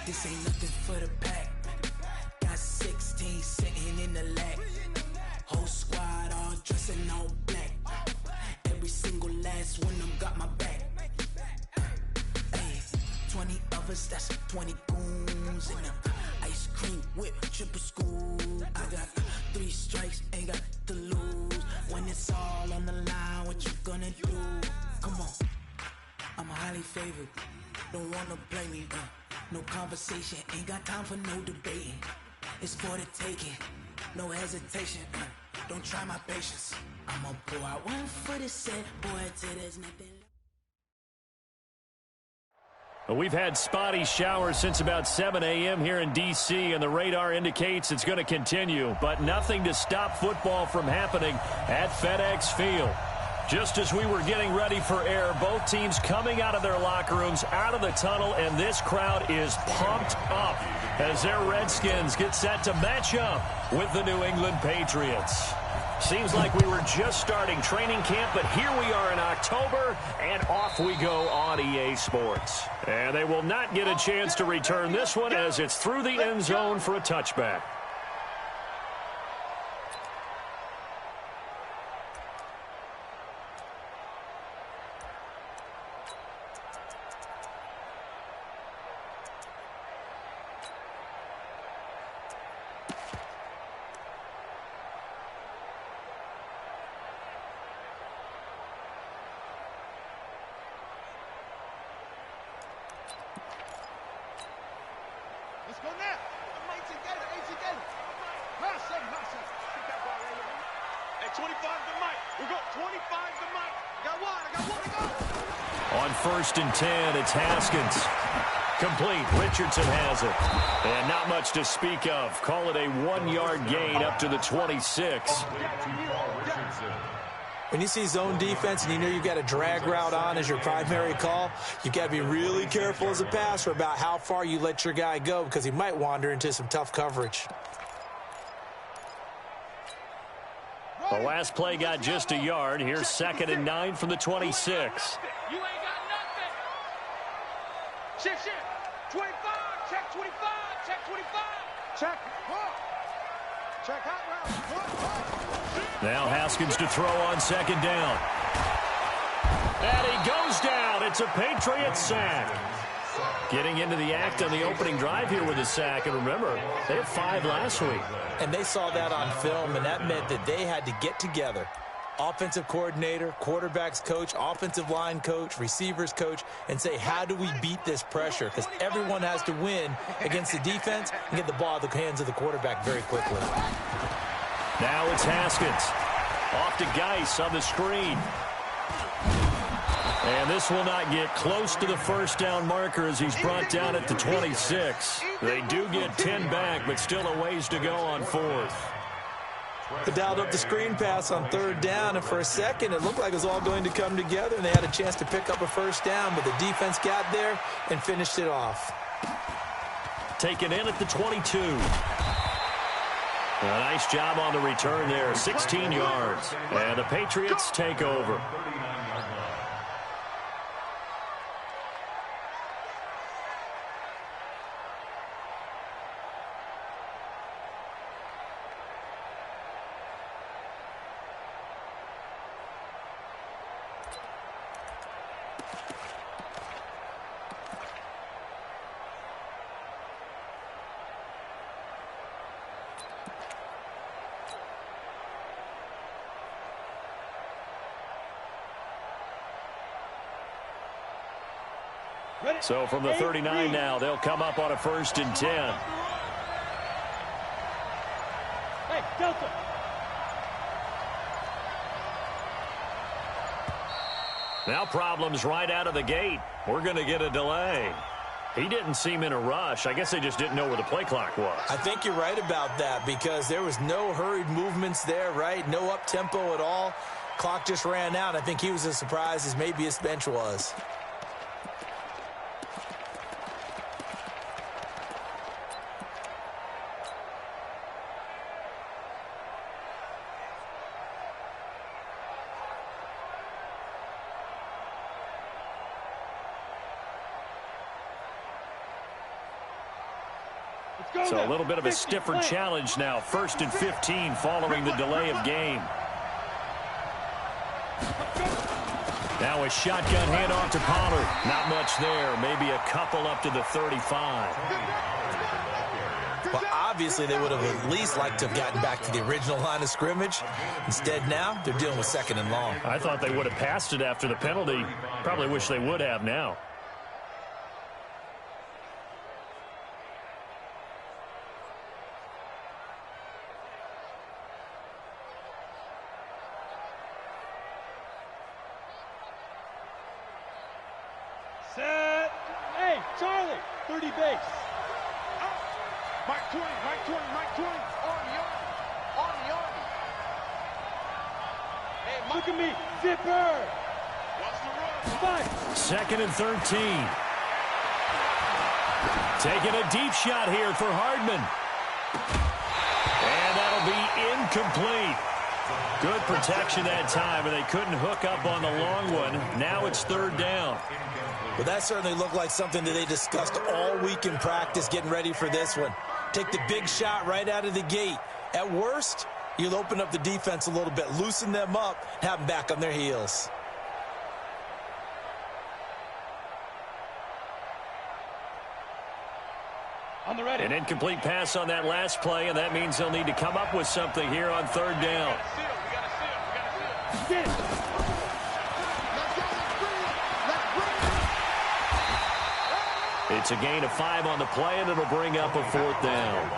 This ain't nothing for the pack. Got 16 sitting in the lag. Whole squad all dressing all black. Every single last one of them got my back. Hey, 20 of us, that's 20 goons in them. Ice cream whip, triple scoop. I got 3 strikes, ain't got to lose. When it's all on the line, what you gonna do? Come on, I'm highly favored. Don't wanna play me, no conversation, ain't got time for no debating. It's for the taking, no hesitation. Don't try my patience. I'ma pour out one for the set, boy, till there's nothing. We've had spotty showers since about 7 a.m. here in D.C., and the radar indicates it's going to continue, but nothing to stop football from happening at FedEx Field. Just as we were getting ready for air, both teams coming out of their locker rooms, out of the tunnel, and this crowd is pumped up as their Redskins get set to match up with the New England Patriots. Seems like we were just starting training camp, but here we are in October, and off we go on EA Sports. And they will not get a chance to return this one as it's through the end zone for a touchback. Let's go now. 8 again. Pass him. Keep that ball right here. Hey, 25 to Mike. We got 25 to Mike. I got one to go. On 1st and 10, it's Haskins. Complete. Richardson has it. And not much to speak of. Call it a 1-yard gain up to the 26. When you see zone defense and you know you've got a drag route on as your primary call, you've got to be really careful as a passer about how far you let your guy go because he might wander into some tough coverage. The last play got just a yard. Here's 2nd and 9 from the 26. You ain't got nothing. Shift. 25. Check 25. Check 25. Check. Check out route. Now Haskins to throw on 2nd down. And he goes down. It's a Patriot sack. Getting into the act on the opening drive here with a sack. And remember, they had 5 last week. And they saw that on film, and that meant that they had to get together. Offensive coordinator, quarterbacks coach, offensive line coach, receivers coach, and say, how do we beat this pressure? Because everyone has to win against the defense and get the ball out of the hands of the quarterback very quickly. Now it's Haskins. Off to Geis on the screen. And this will not get close to the 1st down marker as he's brought down at the 26. They do get 10 back, but still a ways to go on 4th. They dialed up the screen pass on 3rd down, and for a second it looked like it was all going to come together, and they had a chance to pick up a 1st down, but the defense got there and finished it off. Taken in at the 22. A nice job on the return there, 16 yards. And the Patriots take over. So from the 39 now, they'll come up on a 1st and 10. Hey, Delta. Now problems right out of the gate. We're going to get a delay. He didn't seem in a rush. I guess they just didn't know where the play clock was. I think you're right about that because there was no hurried movements there, right? No up-tempo at all. Clock just ran out. I think he was as surprised as maybe his bench was. So a little bit of a stiffer challenge now. 1st and 15 following the delay of game. Now a shotgun handoff to Pollard. Not much there. Maybe a couple up to the 35. Well, obviously they would have at least liked to have gotten back to the original line of scrimmage. Instead now, they're dealing with 2nd and long. I thought they would have passed it after the penalty. Probably wish they would have now. Set. Hey, Charlie, 30 base. Mike 20, Mike 20, Mike 20. On the army. Hey, Mike. Look at me, zipper. Watch the run. 2nd and 13. Taking a deep shot here for Hardman. And that'll be incomplete. Good protection that time, and they couldn't hook up on the long one. Now it's 3rd down. Well, that certainly looked like something that they discussed all week in practice getting ready for this one. Take the big shot right out of the gate. At worst, you'll open up the defense a little bit, loosen them up, have them back on their heels. On the ready. An incomplete pass on that last play, and that means they'll need to come up with something here on 3rd down. Get it. It's a gain of 5 on the play, and it'll bring up a 4th down.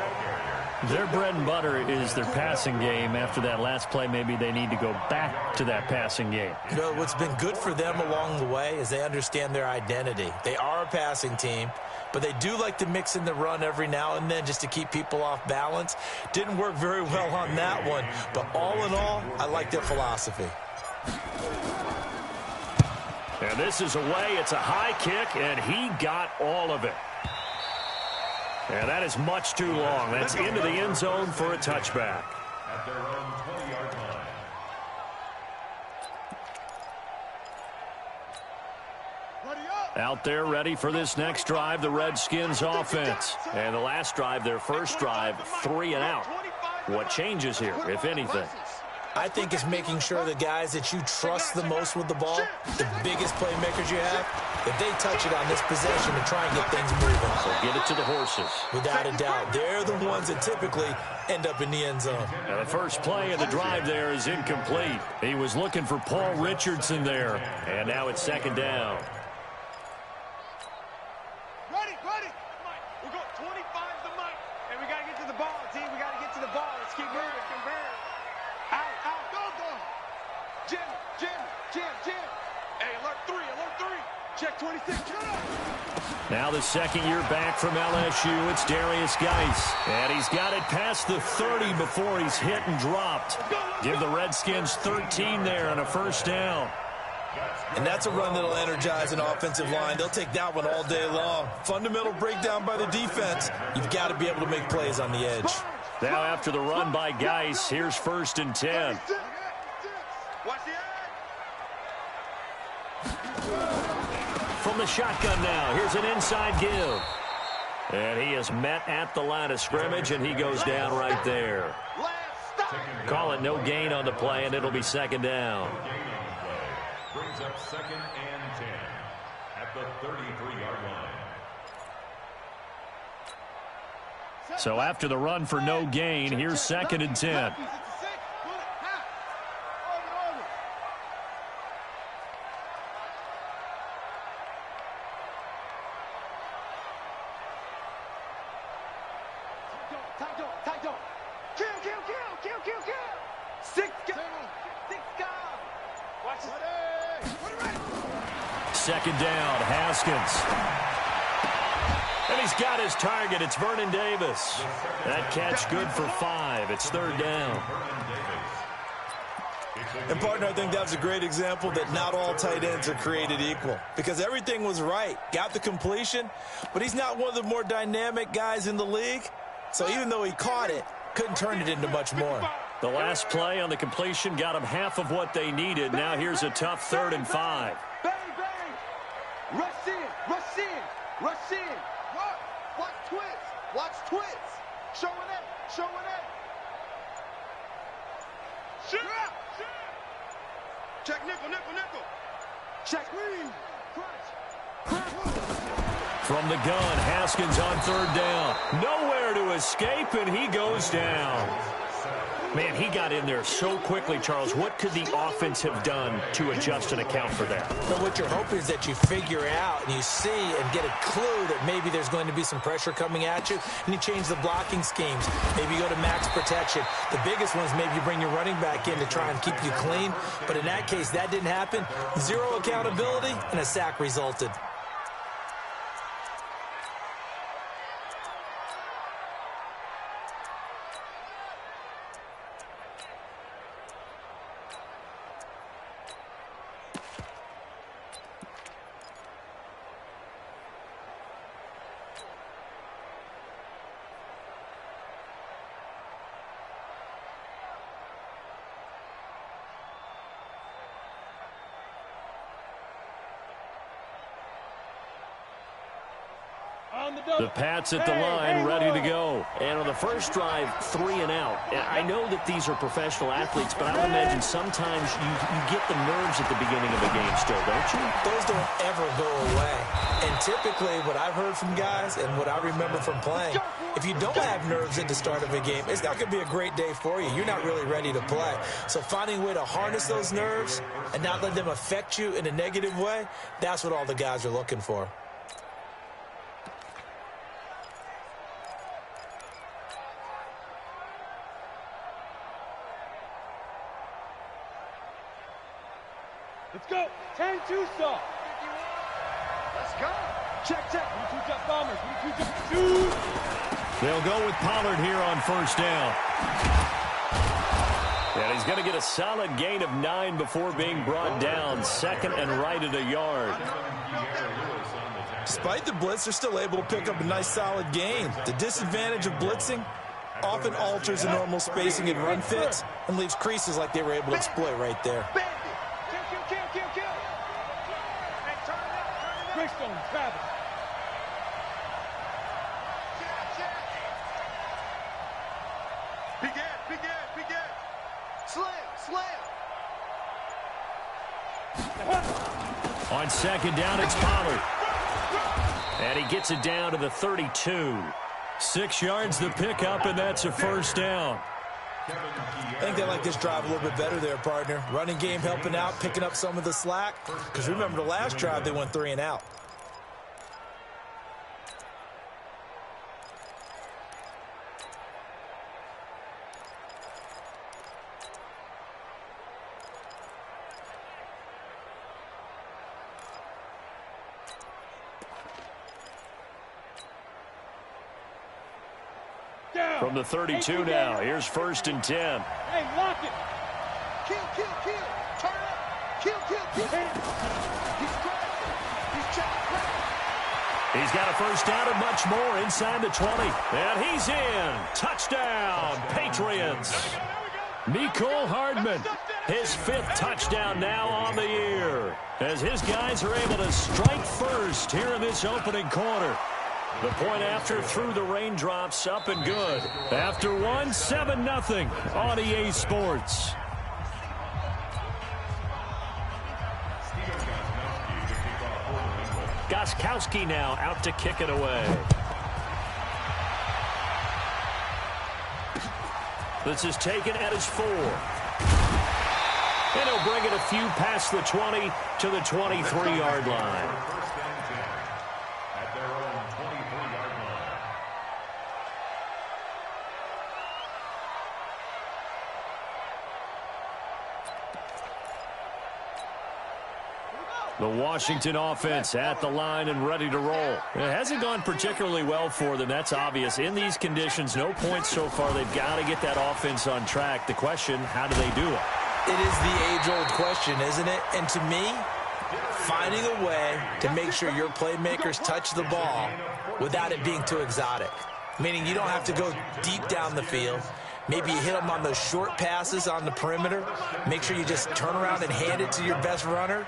Their bread and butter is their passing game. After that last play, maybe they need to go back to that passing game. You know, what's been good for them along the way is they understand their identity. They are a passing team, but they do like to mix in the run every now and then just to keep people off balance. Didn't work very well on that one, but all in all, I like their philosophy. And this is away. It's a high kick, and he got all of it. And that is much too long. That's into the end zone for a touchback. At their own 20-yard line. Out there ready for this next drive, the Redskins offense. And the last drive, their first drive, 3 and out. What changes here, if anything? I think it's making sure the guys that you trust the most with the ball, the biggest playmakers you have, that they touch it on this possession to try and get things moving. So get it to the horses. Without a doubt, they're the ones that typically end up in the end zone. Now the first play of the drive there is incomplete. He was looking for Paul Richardson there. And now it's 2nd down. Ready. We got 25 to Mike. And we got to get to the ball, team. We got to get to the ball. Let's keep moving. Out. Go. Jim. Hey, alert 3. Check 26. Now the second year back from LSU, it's Darius Geis. And he's got it past the 30 before he's hit and dropped. Give the Redskins 13 there on a 1st down. And that's a run that'll energize an offensive line. They'll take that one all day long. Fundamental breakdown by the defense. You've got to be able to make plays on the edge. Now after the run by Geis, here's 1st and 10. Watch the From the shotgun now, here's an inside give. And he is met at the line of scrimmage, and he goes down right there. Call it no gain on the play, and it'll be 2nd down. Brings up 2nd and 10 at the 33-yard line. So after the run for no gain, here's 2nd and 10. Second down, Haskins. And he's got his target. It's Vernon Davis. That catch good for 5. It's 3rd down. And, partner, I think that was a great example that not all tight ends are created equal. Because everything was right. Got the completion, but he's not one of the more dynamic guys in the league. So even though he caught it, couldn't turn it into much more. The last play on the completion got him half of what they needed. Now here's a tough 3rd and 5. Bang. Rush in. Watch twist. Watch twist. Showing it. Showing it. Shoot. Check nickel, nickel, nickel. Check read. From the gun, Haskins on third down. Nowhere to escape, and he goes down. Man, he got in there so quickly, Charles. What could the offense have done to adjust and account for that? But what you're hoping is that you figure out and you see and get a clue that maybe there's going to be some pressure coming at you, and you change the blocking schemes. Maybe you go to max protection. The biggest one is maybe you bring your running back in to try and keep you clean. But in that case, that didn't happen. Zero accountability, and a sack resulted. The Pats at the line, ready to go. And on the first drive, 3 and out. And I know that these are professional athletes, but I would imagine sometimes you get the nerves at the beginning of a game still, don't you? Those don't ever go away. And typically what I've heard from guys and what I remember from playing, if you don't have nerves at the start of a game, it's not going to be a great day for you. You're not really ready to play. So finding a way to harness those nerves and not let them affect you in a negative way, that's what all the guys are looking for. Let's go. 10-2 stop. Let's go. Check, check. 2 jump bombers. 2 jump shoot. They'll go with Pollard here on first down. And he's going to get a solid gain of 9 before being brought down. Second and right at a yard. Despite the blitz, they're still able to pick up a nice solid gain. The disadvantage of blitzing often alters the normal spacing and run fits and leaves creases like they were able to exploit right there. Greystone, Travis. Begin. Slam. On second down, it's Pollard. And he gets it down to the 32. 6 yards the pickup, and that's a first down. I think they like this drive a little bit better there, partner. Running game helping out, picking up some of the slack. Because remember the last drive, they went 3 and out. From the 32 now, here's first and 10. Hey, lock it. Kill. Turn up. Kill. He's checking. He's got a first down and much more inside the 20. And he's in. Touchdown, Patriots. Mecole Hardman, his 5th touchdown now on the year, as his guys are able to strike first here in this opening quarter. The point after through the raindrops, up and good. After 1, 7-0 on EA Sports. Gostkowski now out to kick it away. This is taken at his 4. And he'll bring it a few past the 20 to the 23-yard line. The Washington offense at the line and ready to roll. It hasn't gone particularly well for them. That's obvious. In these conditions, no points so far. They've got to get that offense on track. The question, how do they do it? It is the age-old question, isn't it? And to me, finding a way to make sure your playmakers touch the ball without it being too exotic. Meaning you don't have to go deep down the field. Maybe you hit them on those short passes on the perimeter. Make sure you just turn around and hand it to your best runner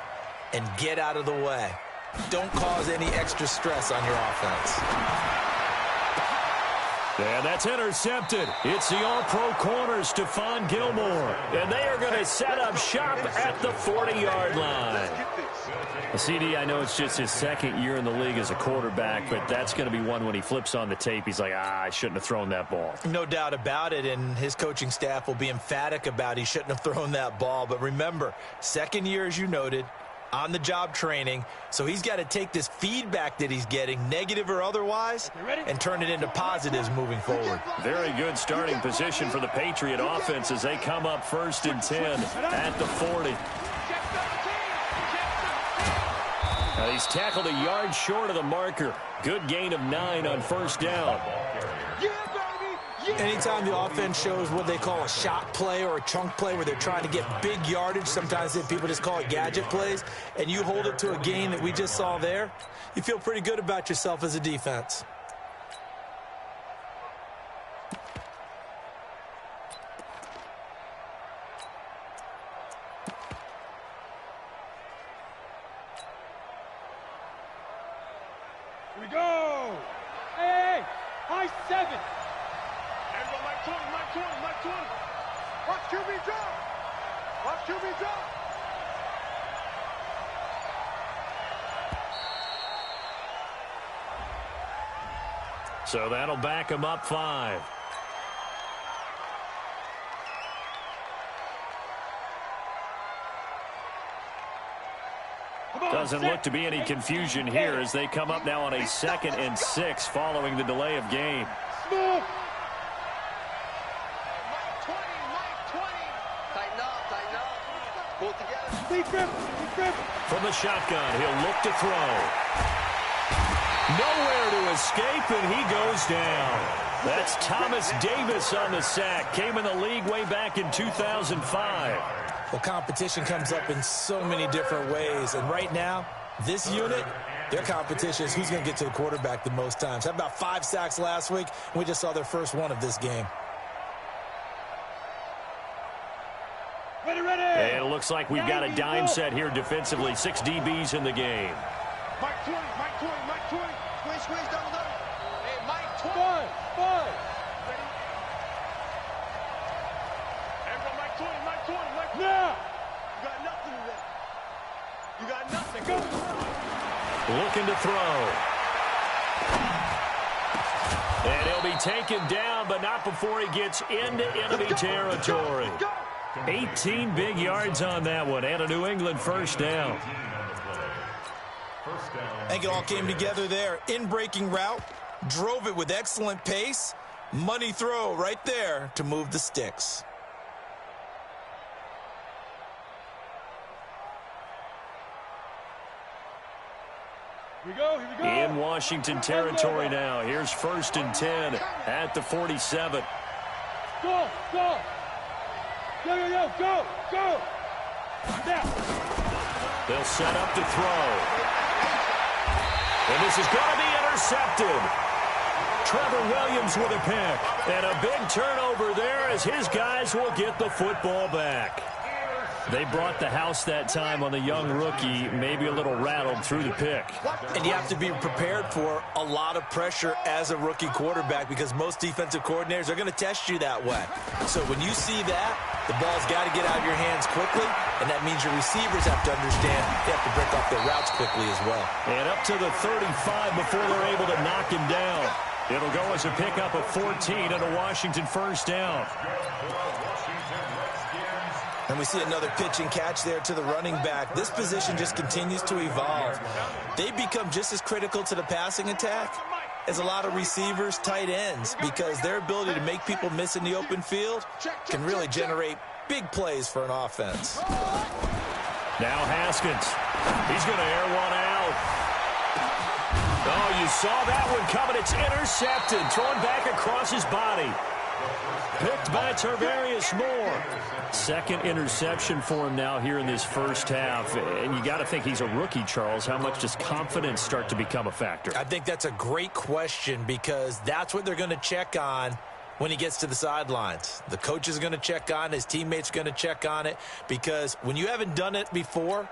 and get out of the way. Don't cause any extra stress on your offense. And that's intercepted. It's the all-pro corner, Stephon Gilmore. And they are going to set up shop at the 40-yard line. CD, I know it's just his second year in the league as a quarterback, but that's going to be one when he flips on the tape. He's like, I shouldn't have thrown that ball. No doubt about it, and his coaching staff will be emphatic about he shouldn't have thrown that ball. But remember, second year, as you noted, on-the-job training, so he's got to take this feedback that he's getting, negative or otherwise, and turn it into positives moving forward. Very good starting position for the Patriot offense as they come up 1st and 10 at the 40. Now he's tackled a yard short of the marker. Good gain of 9 on 1st down. Anytime the offense shows what they call a shot play or a chunk play where they're trying to get big yardage, sometimes people just call it gadget plays, and you hold it to a gain that we just saw there, you feel pretty good about yourself as a defense. Here we go. Hey, high 7. Mike 20. Watch QB drop. Watch QB drop. So that'll back him up 5. Doesn't look to be any confusion here as they come up now on a 2nd and 6 following the delay of game. Smooth. From the shotgun, he'll look to throw. Nowhere to escape, and he goes down. That's Thomas Davis on the sack. Came in the league way back in 2005. Well, competition comes up in so many different ways, and right now, this unit, their competition is who's going to get to the quarterback the most times. Had about 5 sacks last week, and we just saw their first one of this game. And it looks like we've got a dime set here defensively. 6 DBs in the game. Mike 20. Squeeze, double. Hey, Mike 20. 5. Ready? Everyone, Mike 20. Now. You got nothing today. You got nothing. Go. Looking to throw. And he'll be taken down, but not before he gets into enemy territory. 18 big yards on that one, and a New England 1st down. I think it all came together there. In-breaking route, drove it with excellent pace. Money throw right there to move the sticks. Here we go. In Washington territory now. Here's 1st and 10 at the 47. Go. Go. Now. They'll set up to throw. And this is going to be intercepted. Trevor Williams with a pick. And a big turnover there as his guys will get the football back. They brought the house that time on the young rookie, maybe a little rattled through the pick. And you have to be prepared for a lot of pressure as a rookie quarterback because most defensive coordinators are going to test you that way. So when you see that, the ball's got to get out of your hands quickly, and that means your receivers have to understand they have to break off their routes quickly as well. And up to the 35 before they're able to knock him down. It'll go as a pickup of 14 and a Washington 1st down. And we see another pitch and catch there to the running back. This position just continues to evolve. They become just as critical to the passing attack as a lot of receivers, tight ends, because their ability to make people miss in the open field can really generate big plays for an offense. Now Haskins. He's going to air one out. Oh, you saw that one coming. It's intercepted. Thrown back across his body. Picked by Tarvarius Moore. 2nd interception for him now here in this 1st half. And you got to think he's a rookie, Charles. How much does confidence start to become a factor? I think that's a great question because that's what they're going to check on when he gets to the sidelines. The coach is going to check on it. His teammates are going to check on it because when you haven't done it before,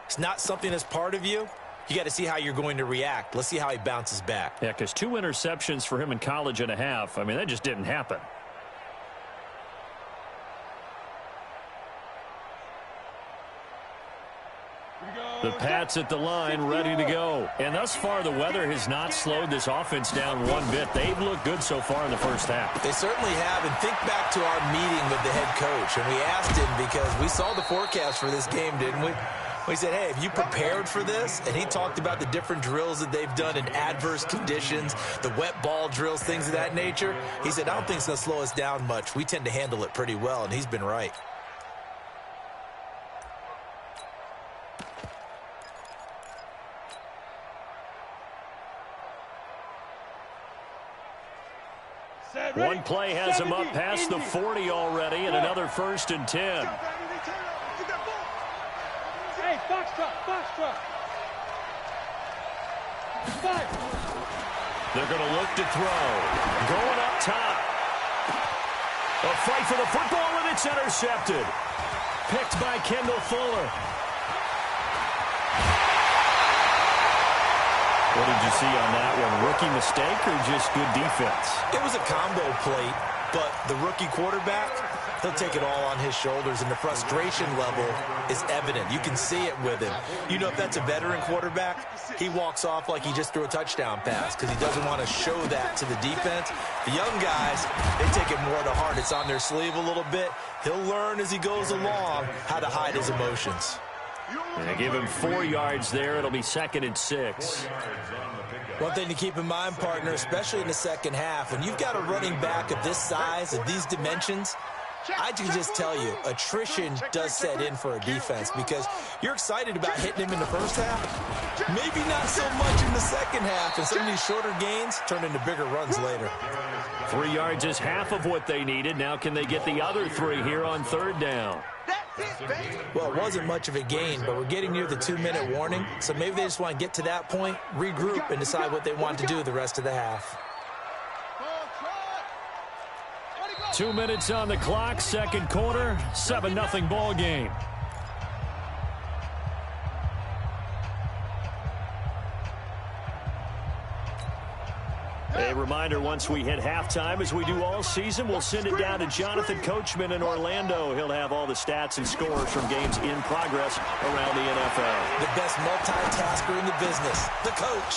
it's not something that's part of you. you got to see how you're going to react. Let's see how he bounces back. Yeah, because 2 interceptions for him in college and a half. I mean, that just didn't happen. The Pats at the line, ready to go. And thus far, the weather has not slowed this offense down one bit. They've looked good so far in the first half. They certainly have. And think back to our meeting with the head coach. And we asked him, because we saw the forecast for this game, didn't we? We said, hey, have you prepared for this? And he talked about the different drills that they've done in adverse conditions, the wet ball drills, things of that nature. He said, I don't think it's going to slow us down much. We tend to handle it pretty well, and he's been right. One play has him up past the 40 already, and another 1st and 10. Hey, box truck. They're going to look to throw. Going up top. A fight for the football, and it's intercepted. Picked by Kendall Fuller. What did you see on that one? Rookie mistake or just good defense? It was a combo plate, but the rookie quarterback, he'll take it all on his shoulders, and the frustration level is evident. You can see it with him. You know, if that's a veteran quarterback, he walks off like he just threw a touchdown pass because he doesn't want to show that to the defense. The young guys, they take it more to heart. It's on their sleeve a little bit. He'll learn as he goes along how to hide his emotions. And they give him 4 yards there. It'll be 2nd and 6. One thing to keep in mind, partner, especially in the second half, when you've got a running back of this size, of these dimensions, I can just tell you, attrition does set in for a defense because you're excited about hitting him in the first half. Maybe not so much in the second half, and some of these shorter gains turn into bigger runs later. 3 yards is half of what they needed. Now can they get the other 3 here on 3rd down? Well, it wasn't much of a gain, but we're getting near the 2-minute warning, so maybe they just want to get to that point, regroup, and decide what they want to do the rest of the half. 2 minutes on the clock, 2nd quarter, 7-0 ball game. A reminder, once we hit halftime, as we do all season, we'll send it down to Jonathan Coachman in Orlando. He'll have all the stats and scores from games in progress around the NFL. The best multitasker in the business, the coach.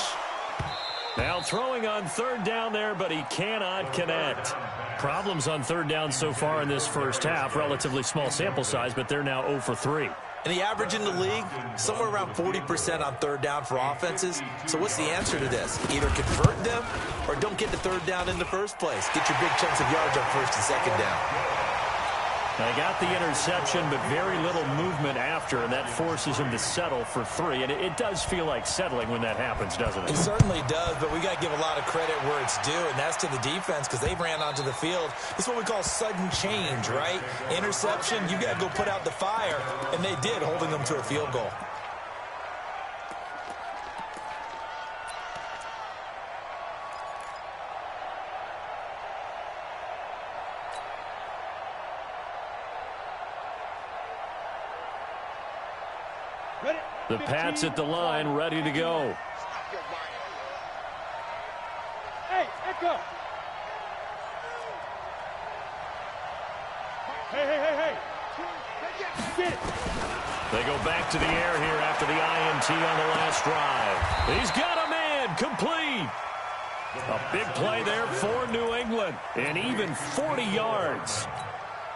Now throwing on 3rd down there, but he cannot connect. Problems on 3rd down so far in this first half. Relatively small sample size, but they're now 0 for 3. And the average in the league, somewhere around 40% on 3rd down for offenses. So what's the answer to this? Either convert them or don't get to 3rd down in the first place. Get your big chunks of yards on 1st and 2nd down. They got the interception, but very little movement after, and that forces him to settle for 3. And it does feel like settling when that happens, doesn't it? It certainly does, but we got to give a lot of credit where it's due, and that's to the defense because they ran onto the field. This is what we call sudden change, right? Interception, you got to go put out the fire, and they did, holding them to a field goal. The Pats at the line, ready to go. Hey, Echo. Hey. Get it. They go back to the air here after the INT on the last drive. He's got a man, complete. A big play there for New England, and even 40 yards.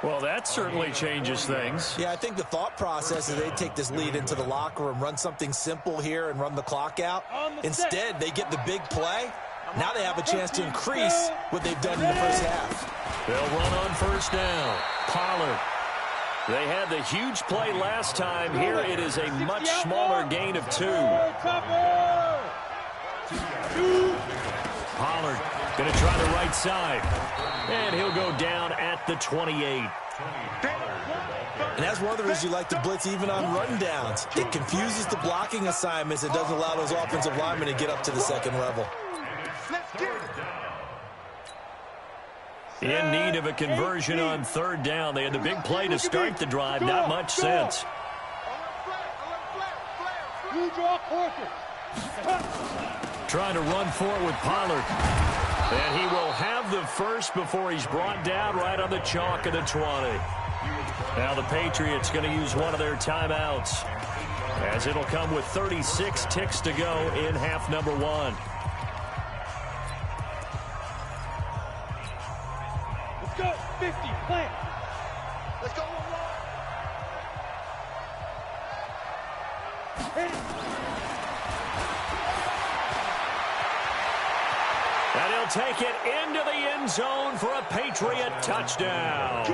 Well, that certainly changes things. Yeah, I think the thought process is they take this lead into the locker room, run something simple here and run the clock out. Instead, they get the big play. Now they have a chance to increase what they've done in the first half. They'll run on 1st down. Pollard. They had the huge play last time. Here it is a much smaller gain of 2. Pollard going to try the right side. And he'll go down at the 28. And that's one of the reasons you like to blitz even on run downs. It confuses the blocking assignments. It doesn't allow those offensive linemen to get up to the 2nd level. In need of a conversion on 3rd down. They had the big play to start the drive. Not much sense. You draw courses. Trying to run for it with Pollard. And he will have the first before he's brought down right on the chalk of the 20. Now the Patriots going to use one of their timeouts, as it'll come with 36 ticks to go in half number 1. Let's go. 50. Plant. Let's go. And he'll take it into the end zone for a Patriot touchdown.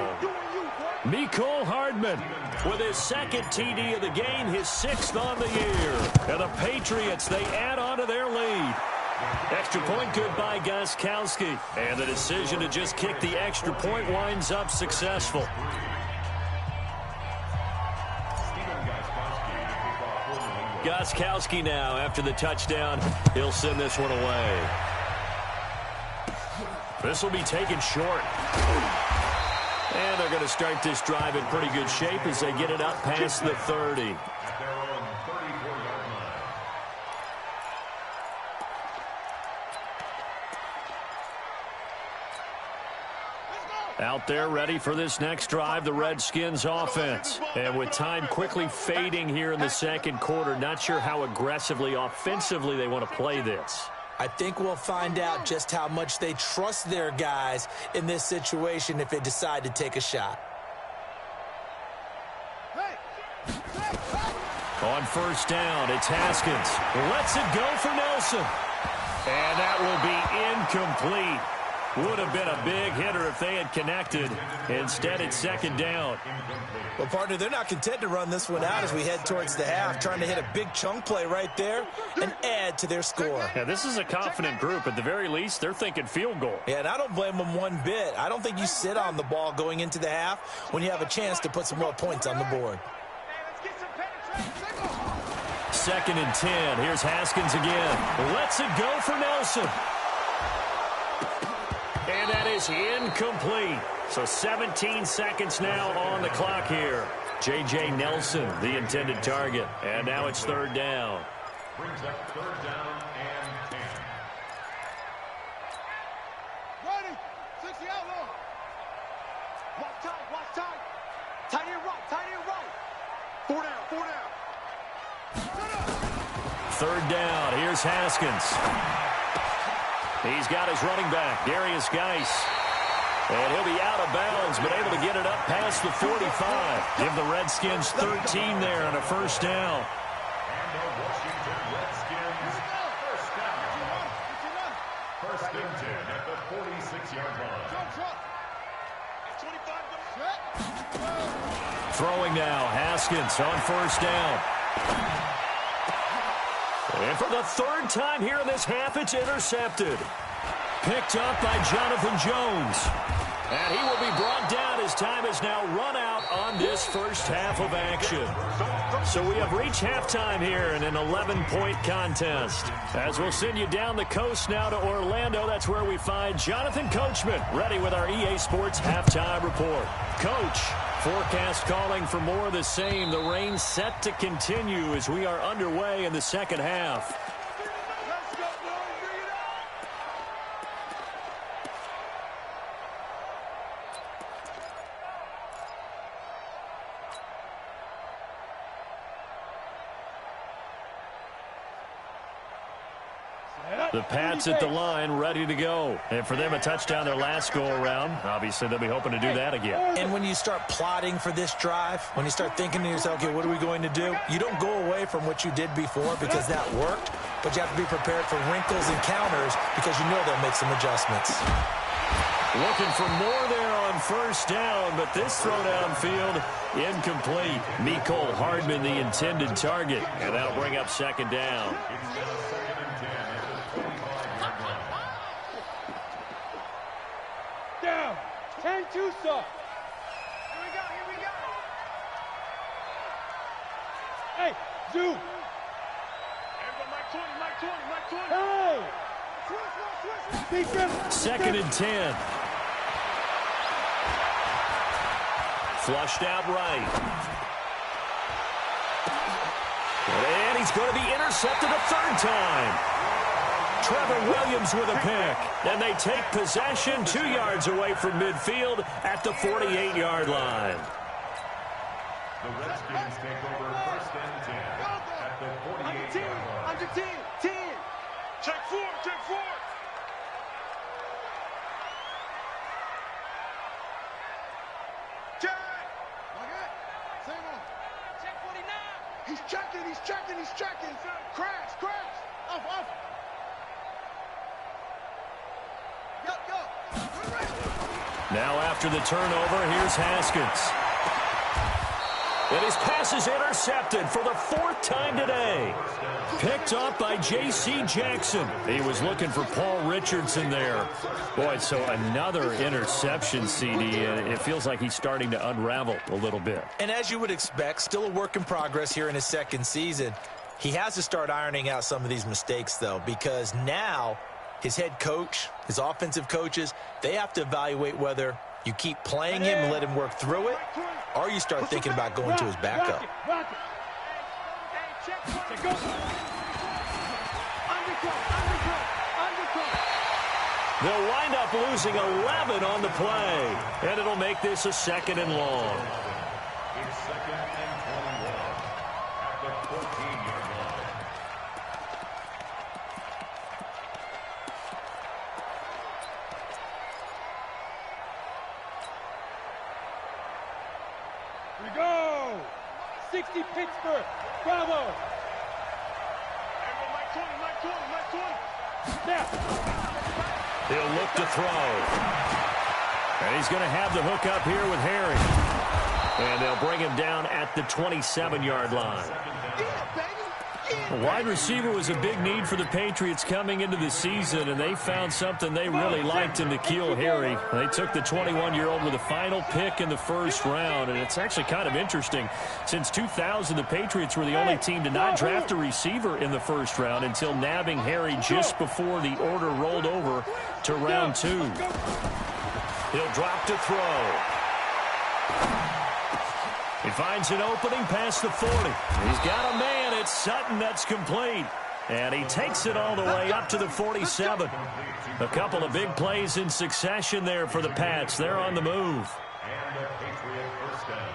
Mecole Hardman with his second TD of the game, his 6th on the year. And the Patriots, they add on to their lead. Extra point good by Gostkowski. And the decision to just kick the extra point winds up successful. Gostkowski now, after the touchdown, he'll send this one away. This will be taken short. And they're going to start this drive in pretty good shape as they get it up past the 30. Out there ready for this next drive, the Redskins offense. And with time quickly fading here in the second quarter, not sure how aggressively, offensively they want to play this. I think we'll find out just how much they trust their guys in this situation if they decide to take a shot. On first down, it's Haskins. Lets it go for Nelson. And that will be incomplete. Would have been a big hitter if they had connected. Instead, it's second down. Well, partner, they're not content to run this one out as we head towards the half, trying to hit a big chunk play right there and add to their score. Yeah, this is a confident group. At the very least, they're thinking field goal. Yeah, and I don't blame them one bit. I don't think you sit on the ball going into the half when you have a chance to put some more points on the board. Second and 10. Here's Haskins again. Lets it go for Nelson. And that is incomplete. So 17 seconds now on the clock here. J.J. Nelson, the intended target. And now it's third down. Brings up third down and 10. Ready. 60 out long. Watch tight. Watch tight. Tight end right. Tight end right. 4 down. 4 down. Third down. Here's Haskins. He's got his running back, Darius Geis. And he'll be out of bounds, but able to get it up past the 45. Give the Redskins 13 there on a first down. And the Washington Redskins first down. First and 10 at the 46-yard line. Throwing now, Haskins on first down. And for the third time here in this half, it's intercepted. Picked up by Jonathan Jones. And he will be brought down as time is now run out on this first half of action. So we have reached halftime here in an 11-point contest. As we'll send you down the coast now to Orlando, that's where we find Jonathan Coachman, ready with our EA Sports halftime report. Coach, forecast calling for more of the same. The rain set to continue as we are underway in the second half. The Pats at the line, ready to go. And for them, a touchdown their last go-around. Obviously, they'll be hoping to do that again. And when you start plotting for this drive, when you start thinking to yourself, okay, what are we going to do? You don't go away from what you did before because that worked, but you have to be prepared for wrinkles and counters because you know they'll make some adjustments. Looking for more there on first down, but this throw downfield, incomplete. Mecole Hardman, the intended target, and that'll bring up second down. Down. 10-2 suck. Here we go. Here we go. Hey, Zoo. Everybody, Mike 20. Hey. Switch. Second and 10. Flushed out right. And And he's going to be intercepted a third time. Trevor Williams with a pick. And they take possession 2 yards away from midfield at the 48-yard line. The Redskins take over first and 10 at the 48-yard line. Under 10, 10. Check 4, check 4. Check. Okay. Same on. Check 49. He's checking, he's checking, he's checking. Crash, crash. Off. Go. Now after the turnover, here's Haskins. And his pass is intercepted for the 4th time today. Picked off by J.C. Jackson. He was looking for Paul Richardson there. Boy, so another interception, CD, and it feels like he's starting to unravel a little bit. And as you would expect, still a work in progress here in his second season. He has to start ironing out some of these mistakes, though, because now his head coach, his offensive coaches, they have to evaluate whether you keep playing him and let him work through it, or you start thinking about going to his backup. They'll wind up losing 11 on the play, and it'll make this a 2nd and long. It's 2nd and 21 at the 14-yard line. We go. 60 Pittsburgh. Bravo. Mike 20. Now. He'll look to throw. And he's going to have the hook up here with Harry. And they'll bring him down at the 27-yard line. A wide receiver was a big need for the Patriots coming into the season, and they found something they really liked in N'Keal Harry. They took the 21-year-old with the final pick in the 1st round, and it's actually kind of interesting. Since 2000, the Patriots were the only team to not draft a receiver in the 1st round until nabbing Harry just before the order rolled over to round 2. He'll drop to throw. He finds an opening past the 40. He's got a man. It's Sutton that's complete. And he takes it all the way up to the 47. A couple of big plays in succession there for the Pats. They're on the move. And a Patriot first down.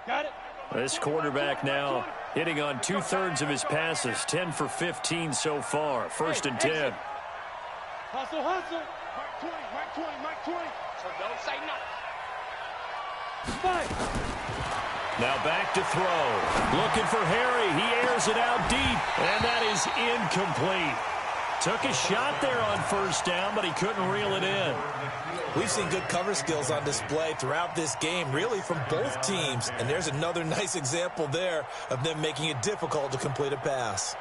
Got it. This quarterback now hitting on 2/3 of his passes. 10 for 15 so far. 1st and 10. Hustle. Mike 20. So don't say nothing. Fight. Now back to throw. Looking for Harry. He airs it out deep. And that is incomplete. Took a shot there on 1st down, but he couldn't reel it in. We've seen good cover skills on display throughout this game, really from both teams. And there's another nice example there of them making it difficult to complete a pass.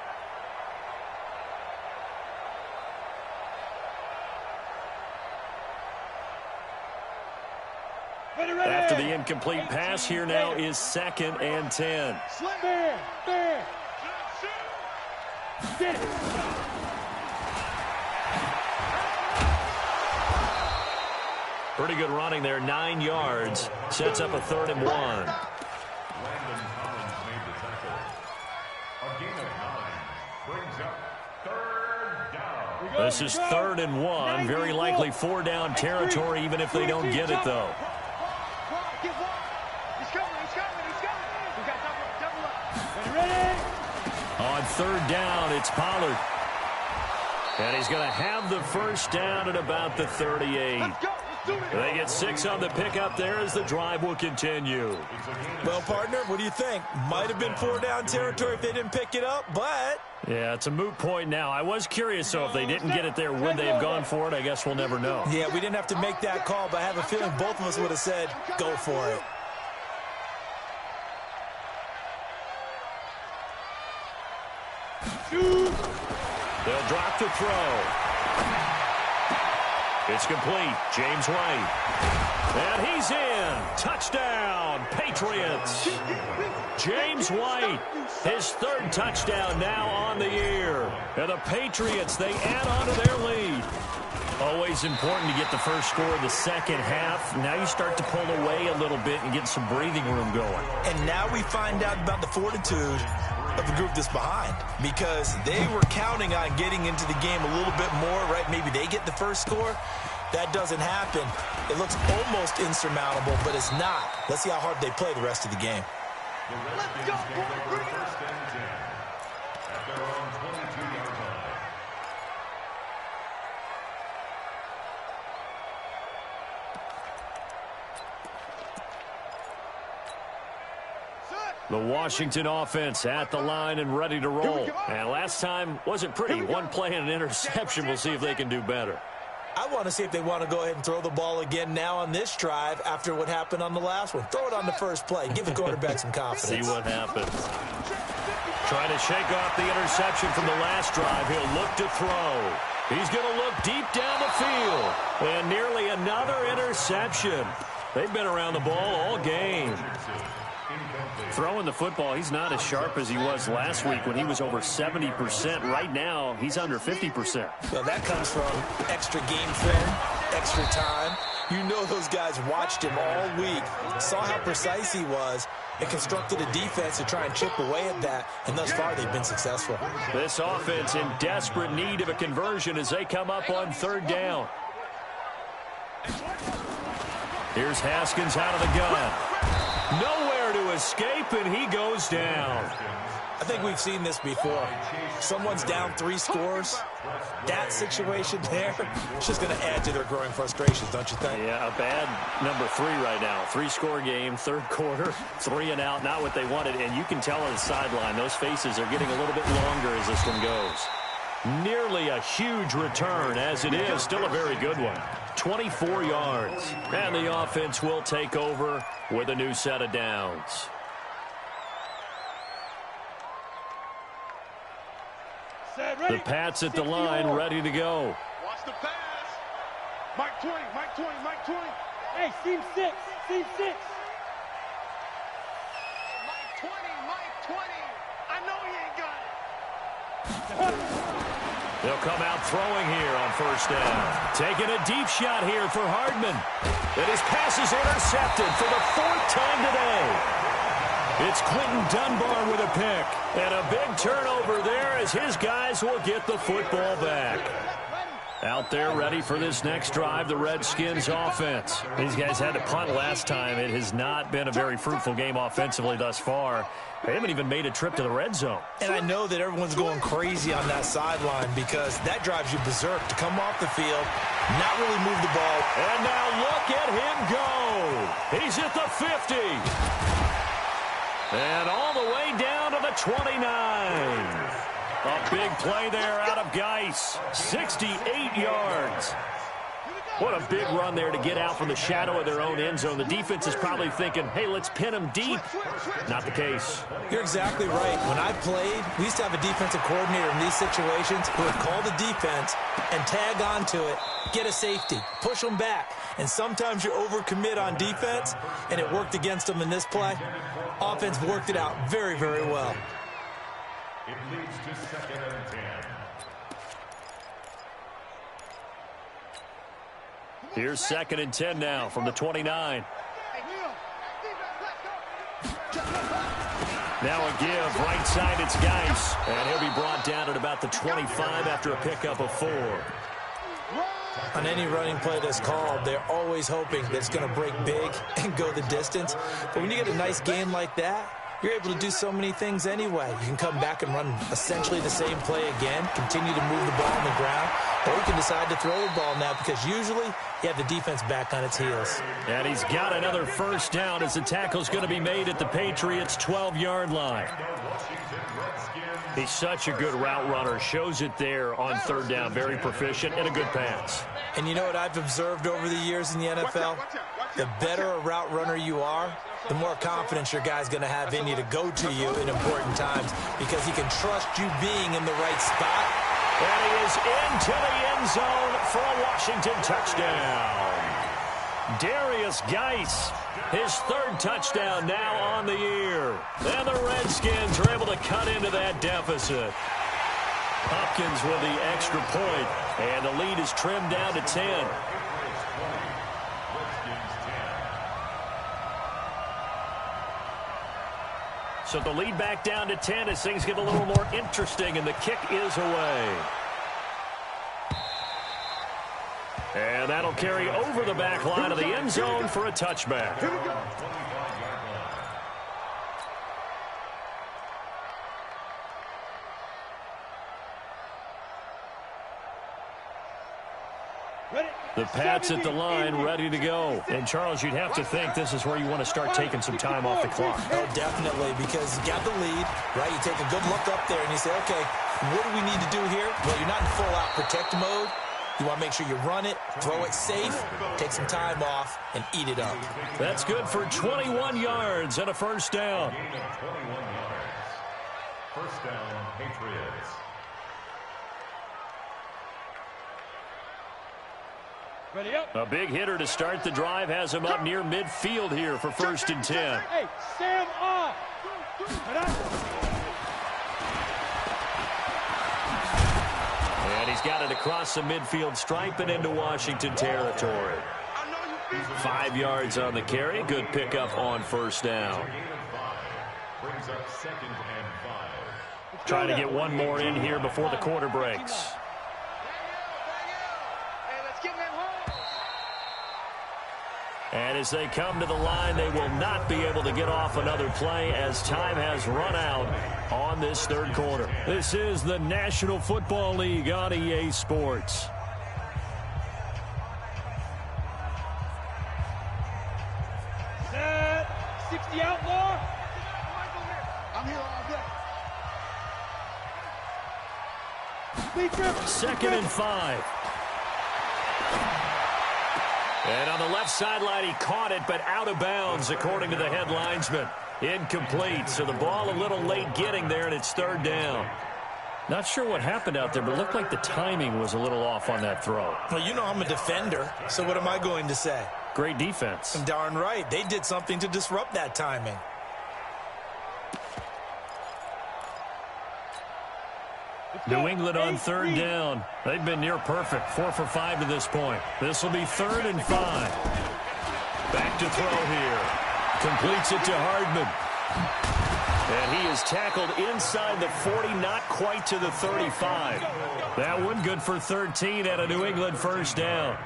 After the incomplete pass, here now is 2nd and 10. Fair. Pretty good running there, 9 yards. Sets up a 3rd and 1. Landon Collins made the tackle. A gain of 9 brings up 3rd down. This is 3rd and 1. Very likely 4-down territory, even if they don't get it, though. He's coming. We got double up. Ready? On 3rd down, it's Pollard. And he's going to have the 1st down at about the 38. Let's go. They get 6 on the pickup there as the drive will continue. Well, partner, what do you think? Might have been 4-down territory if they didn't pick it up, but... Yeah, it's a moot point now. I was curious, so if they didn't get it there, would they have gone for it? I guess we'll never know. Yeah, we didn't have to make that call, but I have a feeling both of us would have said, go for it. They'll drop the throw. It's complete. James White. And he's in. Touchdown, Patriots. James White, his third touchdown now on the year. And the Patriots, they add on to their lead. Always important to get the first score of the second half. Now you start to pull away a little bit and get some breathing room going. And now we find out about the fortitude of the group that's behind, because they were counting on getting into the game a little bit more, right? Maybe they get the first score. That doesn't happen. It looks almost insurmountable, but it's not. Let's see how hard they play the rest of the game. Let's go, boy. First and 10 at their own 22-yard line. The Washington offense at the line and ready to roll. And last time wasn't pretty. One play and an interception. We'll see if they can do better. I want to see if they want to go ahead and throw the ball again now on this drive after what happened on the last one. Throw it on the first play. Give the quarterback some confidence. See what happens. Trying to shake off the interception from the last drive. He'll look to throw. He's going to look deep down the field. And nearly another interception. They've been around the ball all game. Throwing the football, he's not as sharp as he was last week when he was over 70%. Right now, he's under 50%. Well, that comes from extra game film, extra time. You know those guys watched him all week, saw how precise he was, and constructed a defense to try and chip away at that, and thus far they've been successful. This offense in desperate need of a conversion as they come up on third down. Here's Haskins out of the gun. Nowhere to escape, and he goes down. I think we've seen this before. Someone's down 3 scores. That situation there, it's just going to add to their growing frustrations, don't you think? Yeah, a bad number 3 right now. 3-score game, third quarter, 3 and out, not what they wanted. And you can tell on the sideline, those faces are getting a little bit longer as this one goes. Nearly a huge return, as it is. Still a very good one. 24 yards. And the offense will take over with a new set of downs. The Pats at the line, ready to go. Watch the pass. Mike 20, Mike 20, Mike 20. Hey, seam 6, seam 6. Mike 20, Mike 20. I know he ain't got it. They'll come out throwing here on first down. Taking a deep shot here for Hardman. And his pass is intercepted for the 4th time today. It's Quentin Dunbar with a pick. And a big turnover there as his guys will get the football back. Out there ready for this next drive, the Redskins offense. These guys had to punt last time. It has not been a very fruitful game offensively thus far. They haven't even made a trip to the red zone. And I know that everyone's going crazy on that sideline because that drives you berserk to come off the field, not really move the ball. And now look at him go. He's at the 50. And all the way down to the 29. A big play there out of Geis. 68 yards. What a big run there to get out from the shadow of their own end zone. The defense is probably thinking, hey, let's pin them deep. Not the case. You're exactly right. When I played, we used to have a defensive coordinator in these situations who would call the defense and tag onto it, get a safety, push them back. And sometimes you overcommit on defense, and it worked against them in this play. Offense worked it out very, very well. It leads to 2nd and 10. Here's 2nd and 10 now from the 29. Now a give, right side, it's Geis. And he'll be brought down at about the 25 after a pickup of 4. On any running play that's called, they're always hoping that it's going to break big and go the distance. But when you get a nice game like that, you're able to do so many things anyway. You can come back and run essentially the same play again, continue to move the ball on the ground, or you can decide to throw the ball now because usually you have the defense back on its heels. And he's got another first down as the tackle's going to be made at the Patriots' 12-yard line. He's such a good route runner. Shows it there on third down. Very proficient and a good pass. And you know what I've observed over the years in the NFL? The better a route runner you are, the more confidence your guy's going to have in you to go to you in important times because he can trust you being in the right spot. And he is into the end zone for a Washington touchdown. Darius Geis, his third touchdown now on the year. And the Redskins are able to cut into that deficit. Hopkins with the extra point, and the lead is trimmed down to 10. So the lead back down to 10 as things get a little more interesting, and the kick is away. And that'll carry over the back line of the end zone for a touchback. Here we go. The Pats at the line, ready to go. And, Charles, you'd have to think this is where you want to start taking some time off the clock. Oh, definitely, because you got the lead, right? You take a good look up there and you say, okay, what do we need to do here? Well, you're not in full-out protect mode. You want to make sure you run it, throw it safe, take some time off, and eat it up. That's good for 21 yards and a first down. Gain of 21 yards. First down, Patriots. Ready up. A big hitter to start the drive has him up near midfield here for 1st and 10. Hey, Sam off. And he's got it across the midfield stripe and into Washington territory. 5 yards on the carry. Good pickup on first down. Gain of 5. Brings up 2nd and 5. Trying to get one more in here before the quarter breaks. And as they come to the line, they will not be able to get off another play as time has run out on this third quarter. This is the National Football League on EA Sports. Set. 60 outlaw. I'm here all day. 2nd and 5. And on the left sideline, he caught it, but out of bounds, according to the head linesman. Incomplete, so the ball a little late getting there, and it's 3rd down. Not sure what happened out there, but it looked like the timing was a little off on that throw. Well, you know I'm a defender, so what am I going to say? Great defense. Darn right. They did something to disrupt that timing. New England on 3rd down. They've been near perfect, 4 for 5 to this point. This will be 3rd and 5. Back to throw here. Completes it to Hardman. And he is tackled inside the 40, not quite to the 35. That one good for 13 at a New England first down.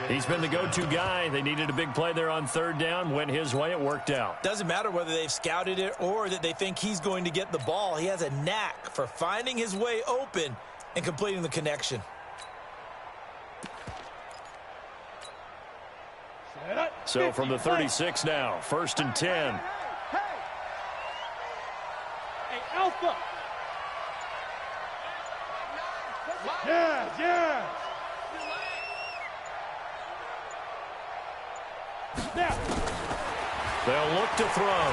He's been the go-to guy. They needed a big play there on 3rd down. Went his way. It worked out. Doesn't matter whether they've scouted it or that they think he's going to get the ball. He has a knack for finding his way open and completing the connection. So from the 36 now, 1st and 10. Hey, Alpha. Yeah. They'll look to throw.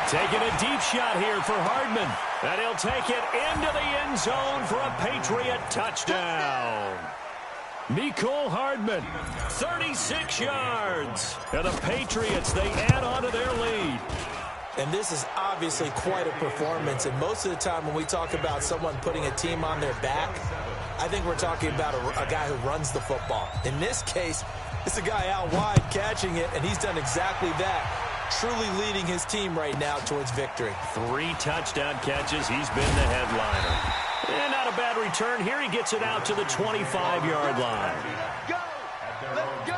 Taking a deep shot here for Hardman. And he'll take it into the end zone for a Patriot touchdown. Mecole Hardman, 36 yards. And the Patriots, they add on to their lead. And this is obviously quite a performance. And most of the time when we talk about someone putting a team on their back, I think we're talking about a guy who runs the football. In this case, it's a guy out wide catching it, and he's done exactly that. Truly leading his team right now towards victory. 3 touchdown catches. He's been the headliner. And not a bad return. Here he gets it out to the 25-yard line. Go. Let's go.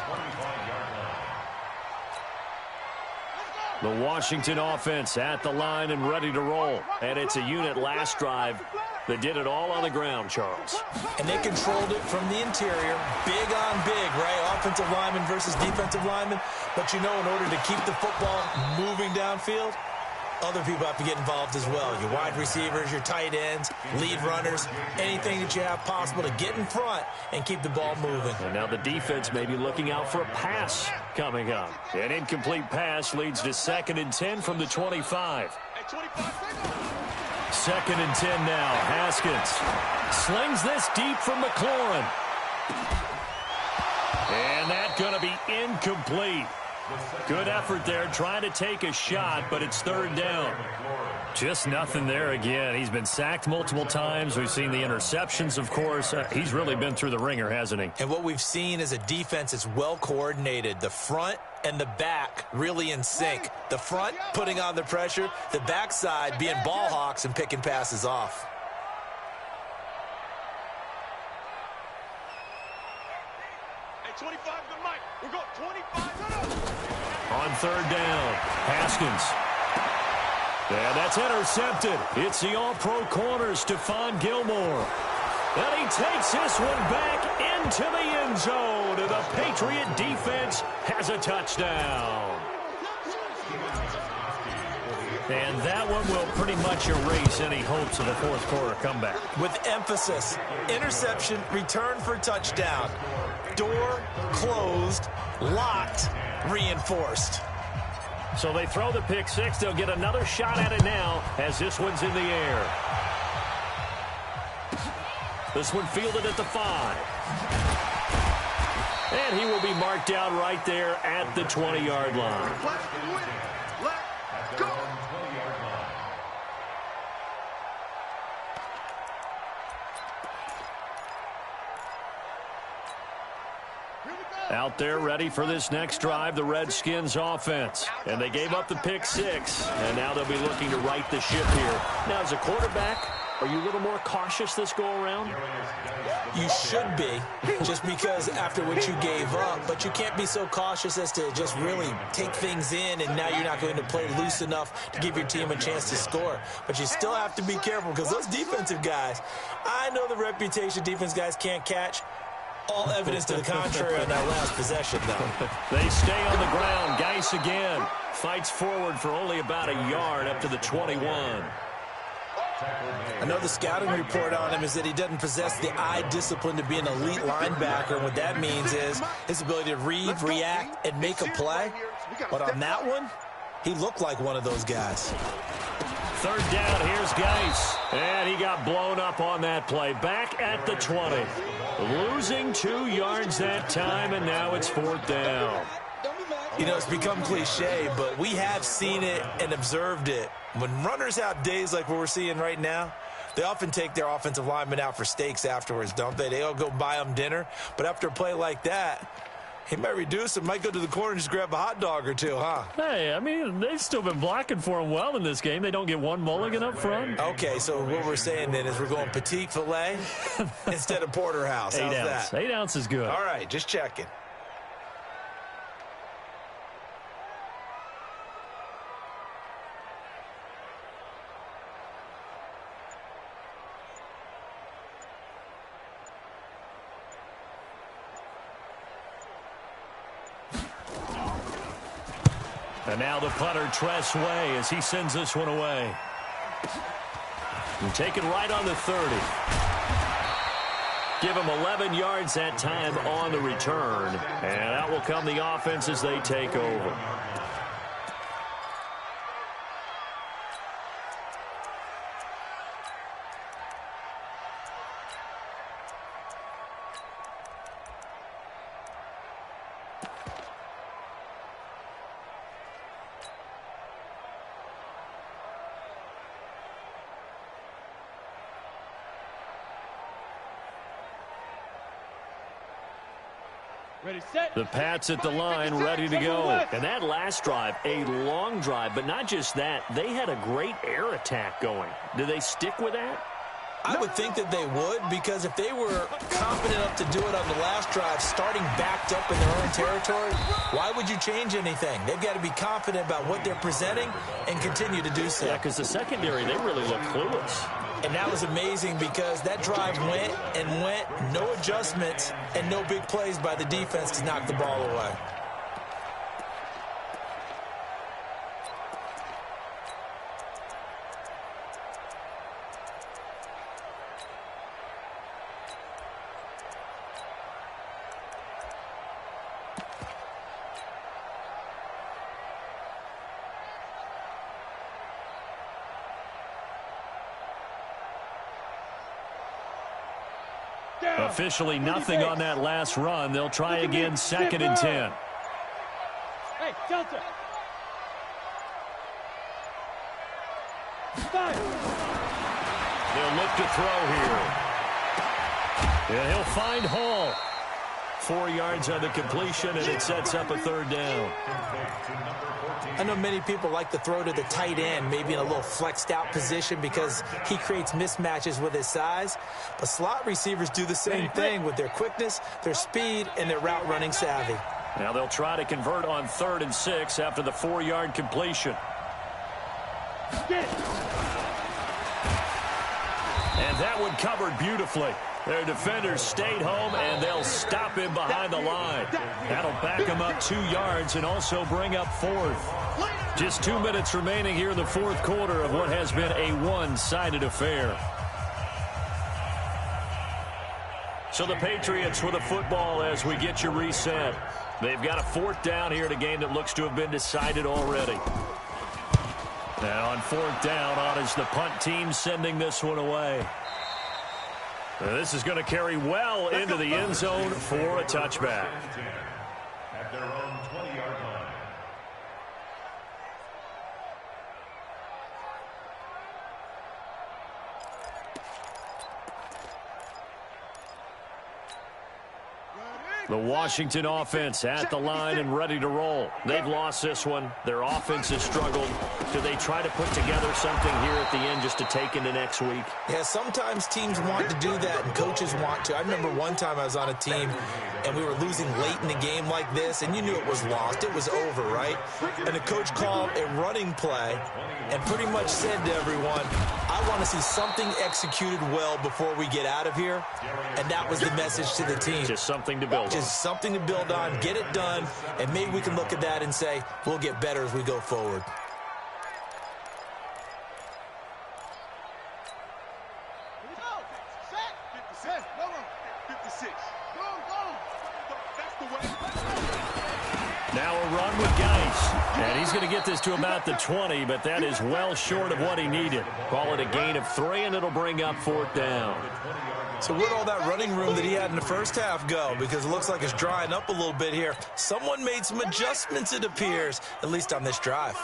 The Washington offense at the line and ready to roll. And it's a unit last drive that did it all on the ground, Charles. And they controlled it from the interior. Big on big, right? Offensive lineman versus defensive lineman. But you know, in order to keep the football moving downfield, other people have to get involved as well. Your wide receivers, your tight ends, lead runners, anything that you have possible to get in front and keep the ball moving. And now the defense may be looking out for a pass coming up. An incomplete pass leads to 2nd and 10 from the 25. 2nd and 10 now. Haskins slings this deep from McLaurin. And that's going to be incomplete. Good effort there trying to take a shot, but it's third down. Just nothing there again. He's been sacked multiple times. We've seen the interceptions, of course. He's really been through the ringer, hasn't he? And what we've seen is a defense that's well coordinated. The front and the back really in sync. The front putting on the pressure, the backside being ball hawks and picking passes off. Hey, 25 to Mike. We're going 25. On third down, Haskins. And that's intercepted. It's the all-pro corner, Stephon Gilmore. And he takes this one back into the end zone. And the Patriot defense has a touchdown. And that one will pretty much erase any hopes of a fourth quarter comeback. With emphasis, interception, return for touchdown. Door closed, locked, reinforced. So they throw the pick six. They'll get another shot at it now as this one's in the air. This one fielded at the 5. And he will be marked out right there at the 20-yard line. Let's go. Out there ready for this next drive, the Redskins offense. And they gave up the pick six, and now they'll be looking to right the ship here. Now, as a quarterback, are you a little more cautious this go-around? You should be, just because after what you gave up, but you can't be so cautious as to just really take things in, and now you're not going to play loose enough to give your team a chance to score. But you still have to be careful, because those defensive guys, I know the reputation defense guys can't catch. All evidence to the contrary on that last possession, though. They stay on the ground. Geis again fights forward for only about a yard up to the 21. I know the scouting report on him is that he doesn't possess the eye discipline to be an elite linebacker. And what that means is his ability to read, react, and make a play. But on that one, he looked like one of those guys. Third down, here's Geis. And he got blown up on that play. Back at the 20. Losing 2 yards that time, and now it's fourth down. You know, it's become cliche, but we have seen it and observed it. When runners have days like what we're seeing right now, they often take their offensive linemen out for steaks afterwards, don't they? They all go buy them dinner. But after a play like that, he might reduce it, might go to the corner and just grab a hot dog or two, huh? Hey, I mean, they've still been blocking for him well in this game. They don't get one mulligan up front. Okay, so what we're saying then is we're going petite filet instead of porterhouse. How's that? 8 ounce is good. All right, just checking. And now the punter, Tress Way, as he sends this one away. And taken right on the 30. Give him 11 yards that time on the return. And out will come the offense as they take over. Ready, set. The Pats at the line, ready to go. And that last drive, a long drive, but not just that. They had a great air attack going. Do they stick with that? I would think that they would, because if they were confident enough to do it on the last drive, starting backed up in their own territory, why would you change anything? They've got to be confident about what they're presenting and continue to do so. Yeah, because the secondary, they really look clueless. And that was amazing because that drive went and went, no adjustments, and no big plays by the defense to knock the ball away. Officially nothing on that last run. They'll try again, 2nd and 10. Hey, Delta. They'll look to throw here. And he'll find Hall. 4 yards on the completion, and it sets up a 3rd down. I know many people like to throw to the tight end, maybe in a little flexed out position because he creates mismatches with his size. But slot receivers do the same thing with their quickness, their speed, and their route running savvy. Now they'll try to convert on 3rd and 6 after the 4-yard completion. And that one covered beautifully. Their defenders stayed home, and they'll stop him behind the line. That'll back him up 2 yards and also bring up 4th. Just 2 minutes remaining here in the 4th quarter of what has been a one-sided affair. So the Patriots with the football as we get you reset. They've got a 4th down here in a game that looks to have been decided already. Now on 4th down, on is the punt team sending this one away. This is going to carry well into the end zone for a touchback. At their own 20-yard line. The Washington offense at the line and ready to roll. They've lost this one. Their offense has struggled. Do they try to put together something here at the end just to take into next week? Yeah, sometimes teams want to do that and coaches want to. I remember one time I was on a team and we were losing late in the game like this, and you knew it was lost. It was over, right? And the coach called a running play and pretty much said to everyone, I want to see something executed well before we get out of here. And that was the message to the team. Just something to build on. Just something to build on, get it done, and maybe we can look at that and say, we'll get better as we go forward. Now a run with Geis. And he's going to get this to about the 20, but that is well short of what he needed. Call it a gain of 3, and it'll bring up 4th down. So where'd all that running room that he had in the first half go? Because it looks like it's drying up a little bit here. Someone made some adjustments, it appears, at least on this drive.